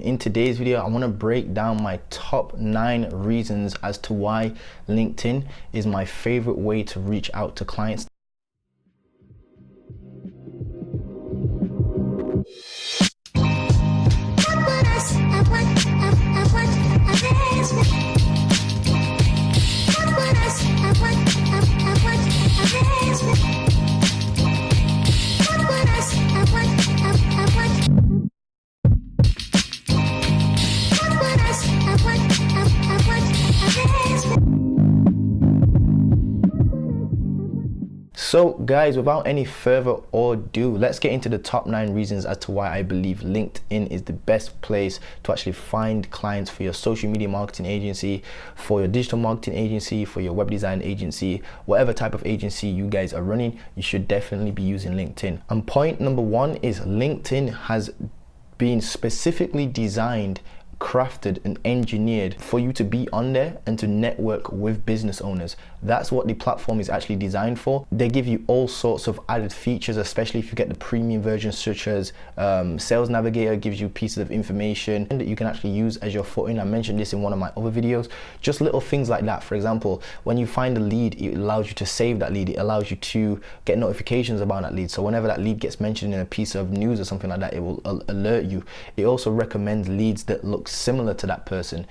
In today's video, I want to break down my top 9 reasons as to why LinkedIn is my favorite way to reach out to clients. So guys, without any further ado, let's get into the top 9 reasons as to why I believe LinkedIn is the best place to actually find clients for your social media marketing agency, for your digital marketing agency, for your web design agency, whatever type of agency you guys are running, you should definitely be using LinkedIn. And point number 1 is LinkedIn has been specifically designed, crafted and engineered for you to be on there and to network with business owners. That's what the platform is actually designed for. They give you all sorts of added features, especially if you get the premium version, such as Sales Navigator gives you pieces of information that you can actually use as your footing. I mentioned this in one of my other videos. Just little things like that. For example, when you find a lead, it allows you to save that lead. It allows you to get notifications about that lead. So whenever that lead gets mentioned in a piece of news or something like that, it will alert you. It also recommends leads that look similar to that person.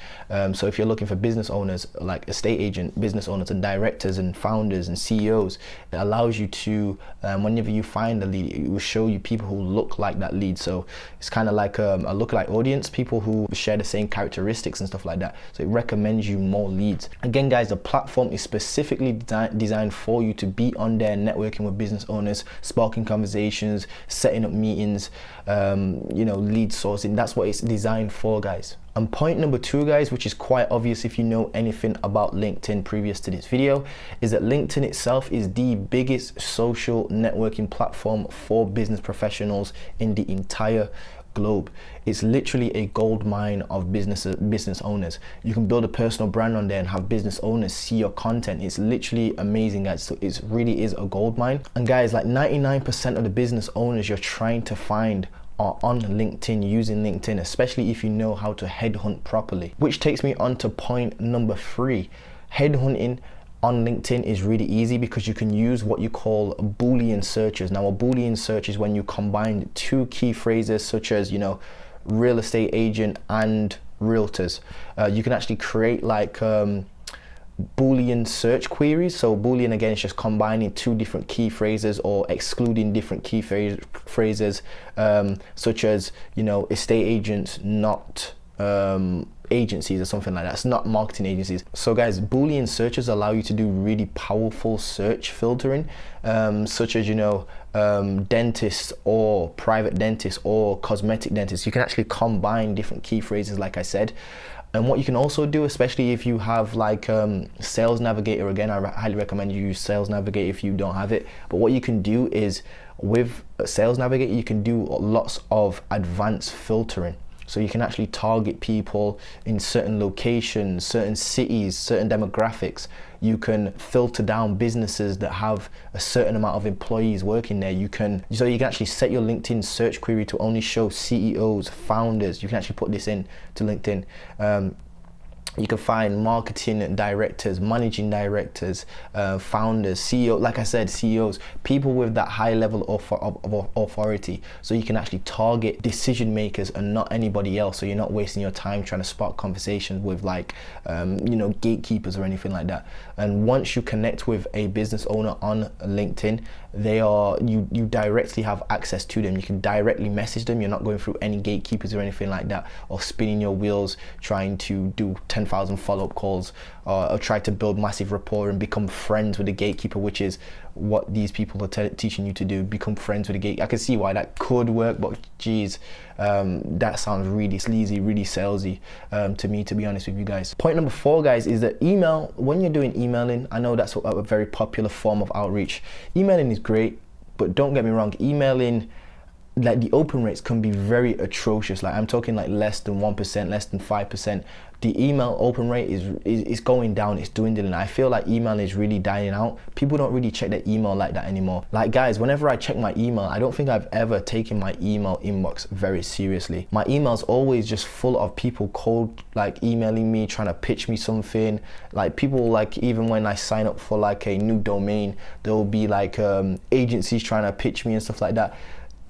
So if you're looking for business owners, like estate agent business owners and directors and founders and CEOs, it allows you to, whenever you find a lead, it will show you people who look like that lead. So it's kind of like a lookalike audience, people who share the same characteristics and stuff like that. So it recommends you more leads. Again guys, the platform is specifically designed for you to be on there networking with business owners, sparking conversations, setting up meetings, lead sourcing. That's what it's designed for, guys. And point number 2, guys, which is quite obvious if you know anything about LinkedIn previous to this video, is that LinkedIn itself is the biggest social networking platform for business professionals in the entire globe. It's literally a gold mine of business owners. You can build a personal brand on there and have business owners see your content. It's literally amazing, guys. So it really is a gold mine. And guys, like 99% of the business owners you're trying to find are on LinkedIn, using LinkedIn, especially if you know how to headhunt properly. Which takes me on to point number 3. Headhunting on LinkedIn is really easy because you can use what you call Boolean searches. Now, a Boolean search is when you combine 2 key phrases such as, real estate agent and realtors. You can actually create like Boolean search queries. So Boolean, again, is just combining 2 different key phrases or excluding different key phrases, such as, estate agents, not agencies or something like that. It's not marketing agencies. So guys, Boolean searches allow you to do really powerful search filtering, such as dentist or private dentist or cosmetic dentist. You can actually combine different key phrases, like I said. And what you can also do, especially if you have like Sales Navigator, again, I highly recommend you use Sales Navigator if you don't have it. But what you can do is with Sales Navigator, you can do lots of advanced filtering. So you can actually target people in certain locations, certain cities, certain demographics. You can filter down businesses that have a certain amount of employees working there. You can actually set your LinkedIn search query to only show CEOs, founders. You can actually put this in to LinkedIn. You can find marketing directors, managing directors, founders, CEO, like I said, CEOs, people with that high level of authority. So you can actually target decision makers and not anybody else. So you're not wasting your time trying to spark conversations with like, gatekeepers or anything like that. And once you connect with a business owner on LinkedIn, you directly have access to them. You can directly message them. You're not going through any gatekeepers or anything like that, or spinning your wheels trying to do 10,000 follow-up calls, or try to build massive rapport and become friends with the gatekeeper, which is what these people are teaching you to do. Become friends with the gatekeeper. I can see why that could work, but geez, that sounds really sleazy, really salesy to me, to be honest with you guys. Point number 4, guys, is that email. When you're doing emailing, I know that's a very popular form of outreach. Emailing is great, but don't get me wrong, emailing like the open rates can be very atrocious. Like I'm talking like less than 1%, less than 5%. The email open rate is going down, it's dwindling. I feel like email is really dying out. People don't really check their email like that anymore. Like guys, whenever I check my email, I don't think I've ever taken my email inbox very seriously. My email's always just full of people cold like emailing me, trying to pitch me something. Like people, like even when I sign up for like a new domain, there will be like agencies trying to pitch me and stuff like that.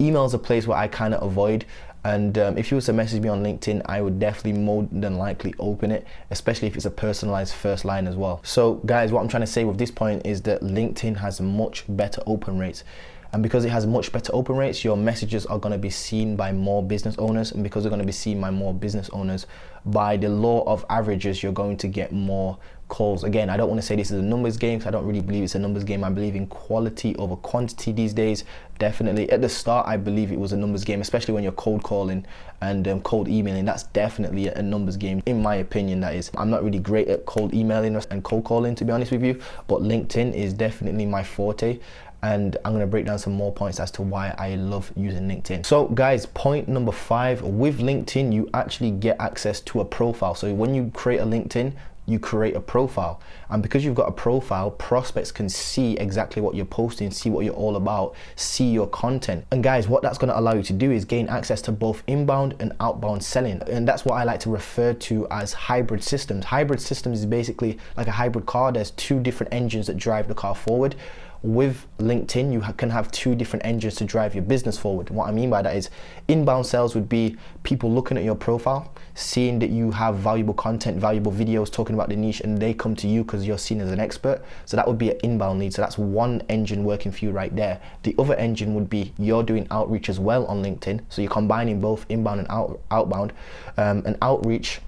Email's a place where I kind of avoid. And if you was to message me on LinkedIn, I would definitely more than likely open it, especially if it's a personalized first line as well. So guys, what I'm trying to say with this point is that LinkedIn has much better open rates. And because it has much better open rates, your messages are going to be seen by more business owners. And because they're going to be seen by more business owners, by the law of averages, you're going to get more calls. Again, I don't want to say this is a numbers game, because I don't really believe it's a numbers game. I believe in quality over quantity these days. Definitely. At the start, I believe it was a numbers game, especially when you're cold calling and cold emailing. That's definitely a numbers game, in my opinion, that is. I'm not really great at cold emailing and cold calling, to be honest with you, but LinkedIn is definitely my forte. And I'm gonna break down some more points as to why I love using LinkedIn. So guys, point number 5, with LinkedIn, you actually get access to a profile. So when you create a LinkedIn, you create a profile. And because you've got a profile, prospects can see exactly what you're posting, see what you're all about, see your content. And guys, what that's gonna allow you to do is gain access to both inbound and outbound selling. And that's what I like to refer to as hybrid systems. Hybrid systems is basically like a hybrid car. There's 2 different engines that drive the car forward. With LinkedIn, you can have 2 different engines to drive your business forward. What I mean by that is inbound sales would be people looking at your profile, seeing that you have valuable content, valuable videos talking about the niche, and they come to you because you're seen as an expert. So that would be an inbound lead. So that's one engine working for you right there. The other engine would be you're doing outreach as well on LinkedIn. So you're combining both inbound and outbound. And outreach,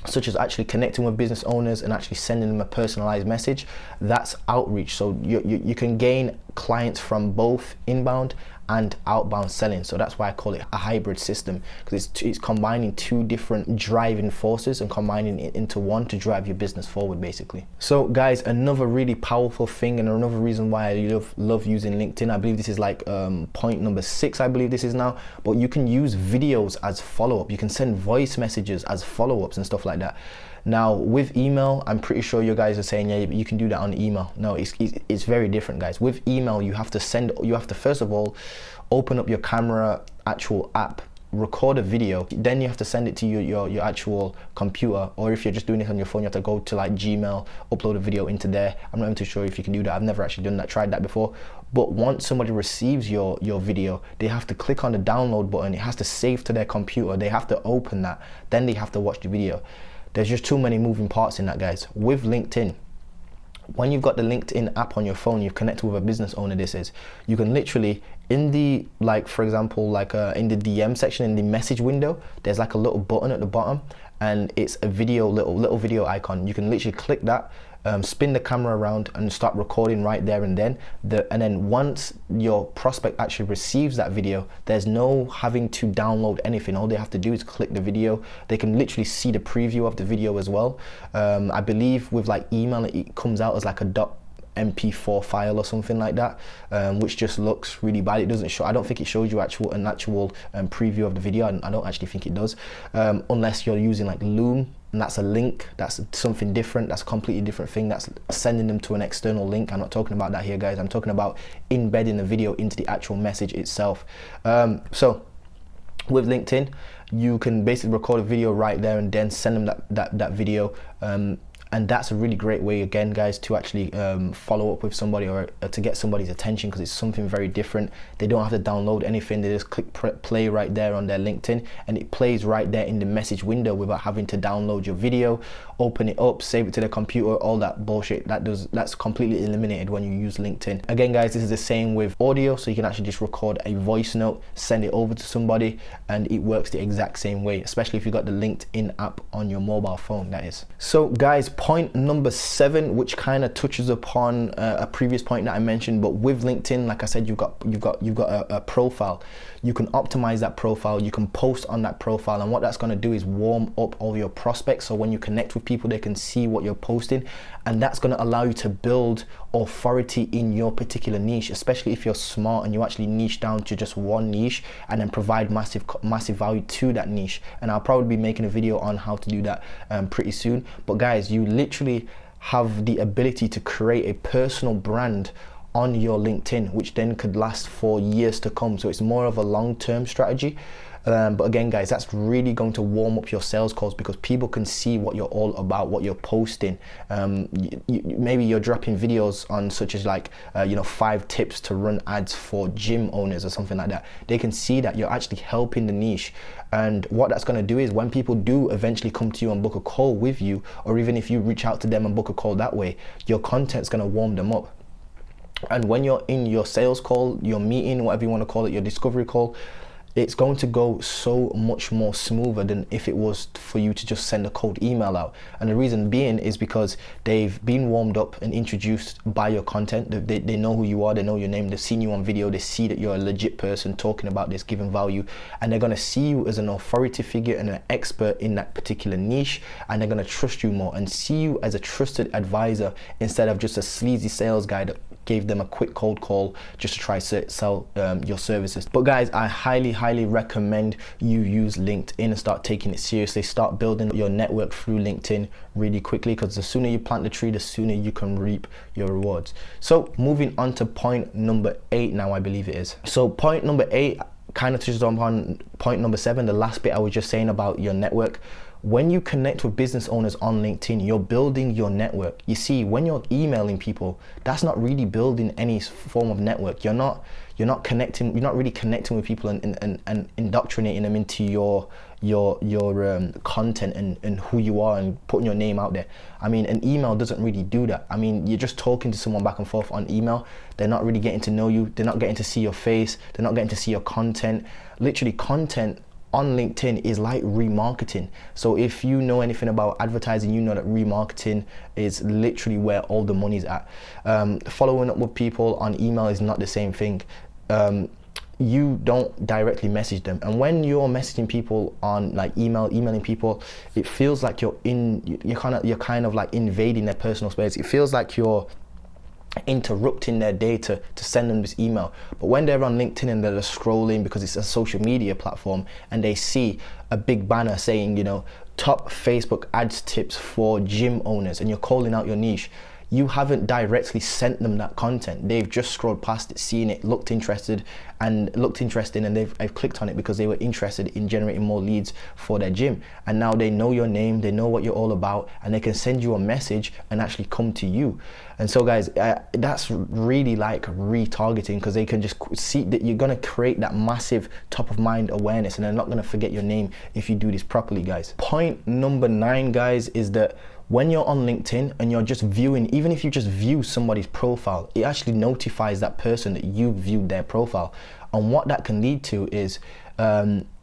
such as actually connecting with business owners and actually sending them a personalized message, that's outreach. So you can gain clients from both inbound and outbound selling. So that's why I call it a hybrid system, because it's combining 2 different driving forces and combining it into one to drive your business forward, basically. So guys, another really powerful thing and another reason why I love using LinkedIn, I believe this is like point number 6, I believe this is now, but you can use videos as follow-up. You can send voice messages as follow-ups and stuff like that. Now with email, I'm pretty sure you guys are saying, yeah, you can do that on email. No, it's very different, guys. With email, you have to first of all open up your camera actual app, record a video, then you have to send it to your actual computer, or if you're just doing it on your phone, you have to go to like Gmail, upload a video into there. I'm not even too sure if you can do that. I've never actually done that, tried that before. But once somebody receives your video, they have to click on the download button. It has to save to their computer. They have to open that, then they have to watch the video. There's just too many moving parts in that, guys. With LinkedIn, when you've got the LinkedIn app on your phone, you've connected with a business owner, you can literally, in the, like for example, like in the DM section, in the message window, there's like a little button at the bottom, and it's a video, little video icon. You can literally click that, spin the camera around and start recording right there and then. And then once your prospect actually receives that video, there's no having to download anything. All they have to do is click the video. They can literally see the preview of the video as well. I believe with like email, it comes out as like a .mp4 file or something like that, which just looks really bad. It doesn't show, I don't think it shows you an actual preview of the video. I don't actually think it does, unless you're using like Loom, and that's a link, that's something different, that's a completely different thing, that's sending them to an external link. I'm not talking about that here, guys. I'm talking about embedding the video into the actual message itself. So with LinkedIn, you can basically record a video right there and then send them that video, and that's a really great way, again, guys, to actually follow up with somebody or to get somebody's attention, because it's something very different. They don't have to download anything. They just click play right there on their LinkedIn, and it plays right there in the message window without having to download your video, open it up, save it to the computer, all that bullshit. That's completely eliminated when you use LinkedIn. Again, guys, this is the same with audio, so you can actually just record a voice note, send it over to somebody, and it works the exact same way, especially if you got the LinkedIn app on your mobile phone, that is. So guys, point number 7, which kind of touches upon a previous point that I mentioned, but with LinkedIn, like I said, you've got a profile. You can optimize that profile, you can post on that profile, and what that's going to do is warm up all your prospects. So when you connect with people, they can see what you're posting, and that's going to allow you to build authority in your particular niche, especially if you're smart and you actually niche down to just one niche and then provide massive value to that niche. And I'll probably be making a video on how to do that pretty soon. But guys, you literally have the ability to create a personal brand on your LinkedIn, which then could last for years to come. So it's more of a long-term strategy. But again, guys, that's really going to warm up your sales calls, because people can see what you're all about, what you're posting. Maybe you're dropping videos on such as like, 5 tips to run ads for gym owners or something like that. They can see that you're actually helping the niche. And what that's going to do is when people do eventually come to you and book a call with you, or even if you reach out to them and book a call that way, your content's going to warm them up. And when you're in your sales call, your meeting, whatever you want to call it, your discovery call, it's going to go so much more smoother than if it was for you to just send a cold email out. And the reason being is because they've been warmed up and introduced by your content. They know who you are, they know your name, they've seen you on video, they see that you're a legit person talking about this, giving value, and they're going to see you as an authority figure and an expert in that particular niche, and they're going to trust you more and see you as a trusted advisor instead of just a sleazy sales guy that gave them a quick cold call just to try to sell your services. But guys, I highly recommend you use LinkedIn and start taking it seriously. Start building your network through LinkedIn really quickly, because the sooner you plant the tree, the sooner you can reap your rewards. So moving on to point number 8 now, I believe it is. So point number 8 kind of touches on point number 7, the last bit I was just saying about your network. When you connect with business owners on LinkedIn, you're building your network. You see, when you're emailing people, that's not really building any form of network. You're not really connecting with people and indoctrinating them into your content and who you are and putting your name out there. I mean, an email doesn't really do that. I mean, you're just talking to someone back and forth on email. They're not really getting to know you. They're not getting to see your face. They're not getting to see your content. Literally, content on LinkedIn is like remarketing. So if you know anything about advertising, you know that remarketing is literally where all the money's at. Following up with people on email is not the same thing. You don't directly message them, and when you're messaging people on like emailing people, it feels like you're kind of like invading their personal space. It feels like you're interrupting their day to send them this email. But when they're on LinkedIn and they're just scrolling, because it's a social media platform, and they see a big banner saying, top Facebook ads tips for gym owners, and you're calling out your niche, you haven't directly sent them that content. They've just scrolled past it, seen it, looked interesting, and they've clicked on it because they were interested in generating more leads for their gym. And now they know your name, they know what you're all about, and they can send you a message and actually come to you. And so guys, that's really like retargeting, because they can just see that you're gonna create that massive top of mind awareness, and they're not gonna forget your name if you do this properly, guys. Point number 9, guys, is that when you're on LinkedIn and you're just viewing, even if you just view somebody's profile, it actually notifies that person that you viewed their profile. And what that can lead to is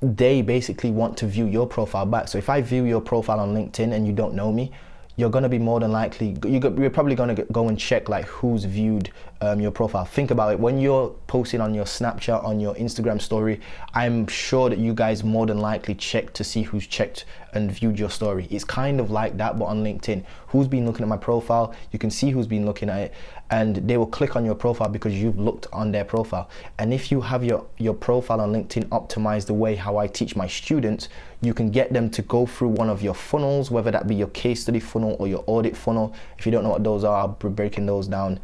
they basically want to view your profile back. So if I view your profile on LinkedIn and you don't know me, you're going to be more than likely, you're probably going to go and check like who's viewed your profile. Think about it. When you're posting on your Snapchat, on your Instagram story, I'm sure that you guys more than likely check to see who's checked and viewed your story. It's kind of like that, but on LinkedIn. Who's been looking at my profile? You can see who's been looking at it, and they will click on your profile because you've looked on their profile. And if you have your profile on LinkedIn optimized the way how I teach my students, you can get them to go through one of your funnels, whether that be your case study funnel or your audit funnel. If you don't know what those are, I'll be breaking those down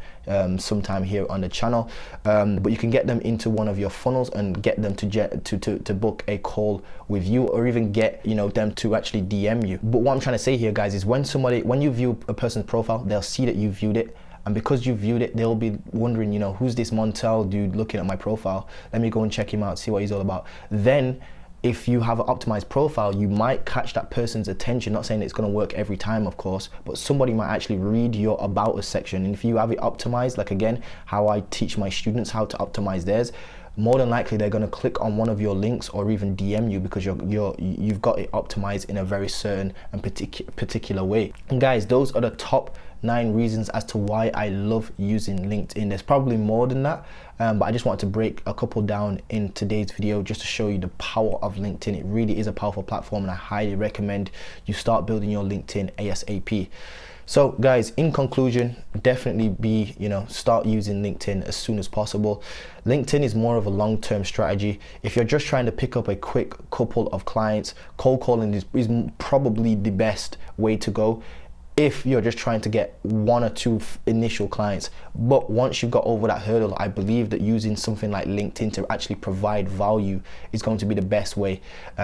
sometime here on the channel. But you can get them into one of your funnels and get them to book a call with you, or even get them to actually DM you. But what I'm trying to say here, guys, is when you view a person's profile, they'll see that you viewed it. And because you viewed it, they'll be wondering, who's this Montel dude looking at my profile? Let me go and check him out, see what he's all about. Then if you have an optimized profile, you might catch that person's attention. Not saying it's going to work every time, of course, but somebody might actually read your about us section. And if you have it optimized, like again, how I teach my students how to optimize theirs, more than likely they're going to click on one of your links or even DM you because you've got it optimized in a very certain and particular way. And guys, those are the top 9 reasons as to why I love using LinkedIn. There's probably more than that, but I just wanted to break a couple down in today's video just to show you the power of LinkedIn. It really is a powerful platform, and I highly recommend you start building your LinkedIn ASAP. So guys, in conclusion, definitely start using LinkedIn as soon as possible. LinkedIn is more of a long-term strategy. If you're just trying to pick up a quick couple of clients, cold calling is probably the best way to go if you're just trying to get 1 or 2 initial clients. But once you've got over that hurdle, I believe that using something like LinkedIn to actually provide value is going to be the best way,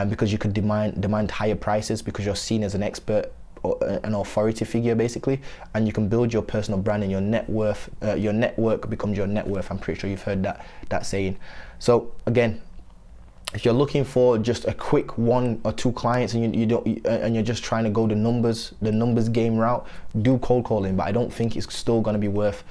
because you could demand higher prices because you're seen as an expert or an authority figure basically, and you can build your personal brand, and your network becomes your net worth. I'm pretty sure you've heard that saying. So again, if you're looking for just a quick 1 or 2 clients and you're just trying to go the numbers game route, do cold calling, but I don't think it's still going to be worth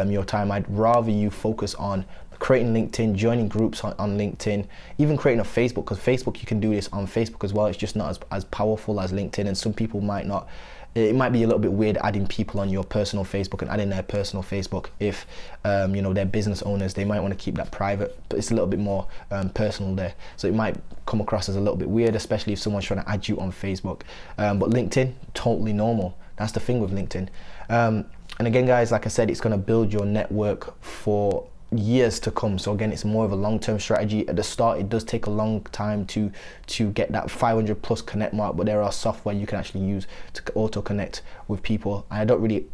your time. I'd rather you focus on creating LinkedIn, joining groups on LinkedIn, even creating a Facebook, because Facebook, you can do this on Facebook as well. It's just not as powerful as LinkedIn, and some people might not. It might be a little bit weird adding people on your personal Facebook and adding their personal Facebook if they're business owners. They might want to keep that private, but it's a little bit more personal there. So it might come across as a little bit weird, especially if someone's trying to add you on Facebook. But LinkedIn, totally normal. That's the thing with LinkedIn. And again, guys, like I said, it's going to build your network for years to come. So again, it's more of a long-term strategy. At the start, it does take a long time to get that 500 plus connect mark, but there are software you can actually use to auto connect with people. And I don't really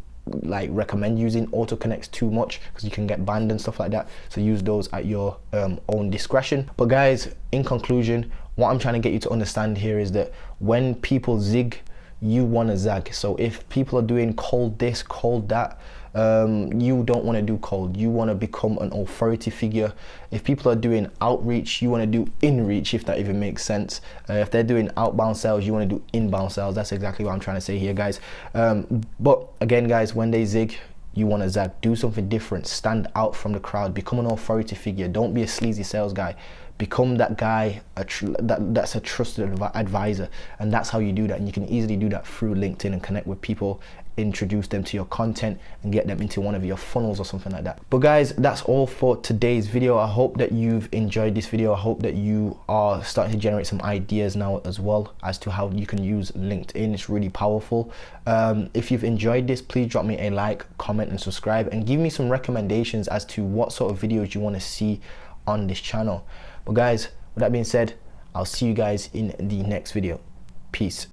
recommend using auto connects too much because you can get banned and stuff like that, so use those at your own discretion. But guys, in conclusion, what I'm trying to get you to understand here is that when people zig, you want to zag. So if people are doing cold this, cold that, you don't want to do cold. You want to become an authority figure. If people are doing outreach, you want to do inreach, if that even makes sense. If they're doing outbound sales, you want to do inbound sales. That's exactly what I'm trying to say here, guys. But again, guys, when they zig, you want to zag. Do something different. Stand out from the crowd. Become an authority figure. Don't be a sleazy sales guy. Become that guy that's a trusted advisor, and that's how you do that. And you can easily do that through LinkedIn and connect with people, introduce them to your content, and get them into one of your funnels or something like that. But guys, that's all for today's video. I hope that you've enjoyed this video. I hope that you are starting to generate some ideas now as well as to how you can use LinkedIn. It's really powerful. If you've enjoyed this, please drop me a like, comment, and subscribe, and give me some recommendations as to what sort of videos you want to see on this channel. But guys, with that being said, I'll see you guys in the next video. Peace.